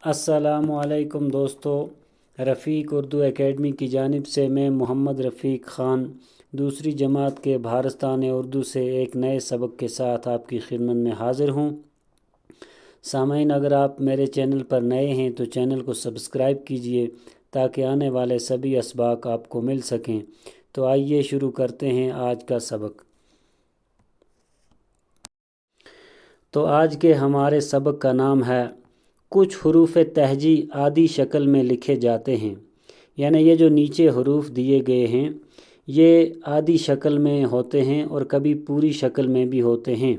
अस्सलामुअलैकुम दोस्तों, रफ़ीक उर्दू एकेडमी की जानिब से मैं मोहम्मद रफ़ीक ख़ान दूसरी जमात के भारस्तान उर्दू से एक नए सबक के साथ आपकी खिदमत में हाज़िर हूँ। सामईन, अगर आप मेरे चैनल पर नए हैं तो चैनल को सब्सक्राइब कीजिए ताकि आने वाले सभी असबाक आपको मिल सकें। तो आइए शुरू करते हैं आज का सबक। तो आज के हमारे सबक का नाम है कुछ हरूफ तहजी आदि शक्ल में लिखे जाते हैं। यानी ये जो नीचे हरूफ दिए गए हैं ये आदि शक्ल में होते हैं और कभी पूरी शक्ल में भी होते हैं।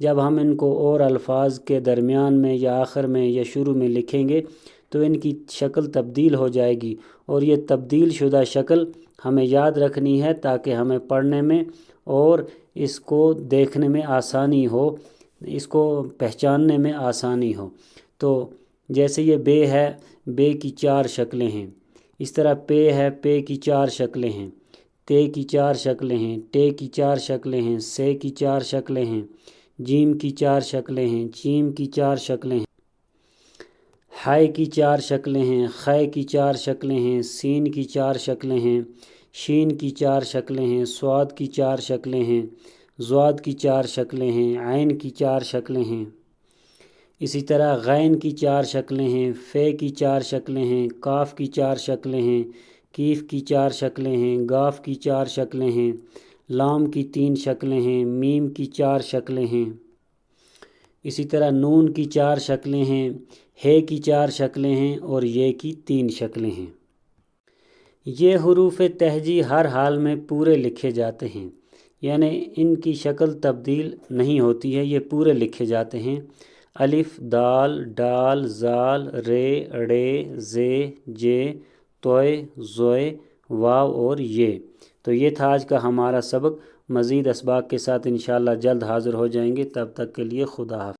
जब हम इनको और अल्फाज के दरमियान में या आखिर में या शुरू में लिखेंगे तो इनकी शक्ल तब्दील हो जाएगी और ये तब्दील शुदा शक्ल हमें याद रखनी है ताकि हमें पढ़ने में और इसको देखने में आसानी हो, इसको पहचानने में आसानी हो। तो जैसे ये बे है, बे की 4 शक्लें हैं। इस तरह पे है, पे की 4 शक्लें हैं। ते की 4 शक्लें हैं। टे की 4 शक्लें हैं। से की 4 शक्लें हैं। जीम की 4 शक्लें हैं। चीम की 4 शक्लें हैं। हाय की 4 शक्लें हैं। खै की 4 शक्लें हैं। सीन की 4 शक्लें हैं। शीन की 4 शक्लें हैं। स्वाद की 4 शक्लें हैं। ज़्वाद की 4 शक्लें हैं। आइन की 4 शक्लें हैं। इसी तरह गैन की 4 शक्लें हैं। फ़े की 4 शक्लें हैं। काफ की 4 शक्लें हैं। कीफ की 4 शक्लें हैं। गाफ की 4 शक्लें हैं। लाम की 3 शक्लें हैं। मीम की 4 शक्लें हैं। इसी तरह नून की 4 शक्लें हैं। हे की 4 शक्लें हैं और ये की 3 शक्लें हैं। ये हरूफ तहजी हर हाल में पूरे लिखे जाते हैं, यानी इनकी शक्ल तब्दील नहीं होती है, ये पूरे लिखे जाते हैं। अलिफ, दाल, डाल, जाल, रे, अड़े, जे, जे, तोय, ज़ोय, वाव और ये। तो ये था आज का हमारा सबक। मज़ीद असबाक के साथ इंशाअल्लाह जल्द हाज़िर हो जाएंगे। तब तक के लिए खुदा हाफ़िज़।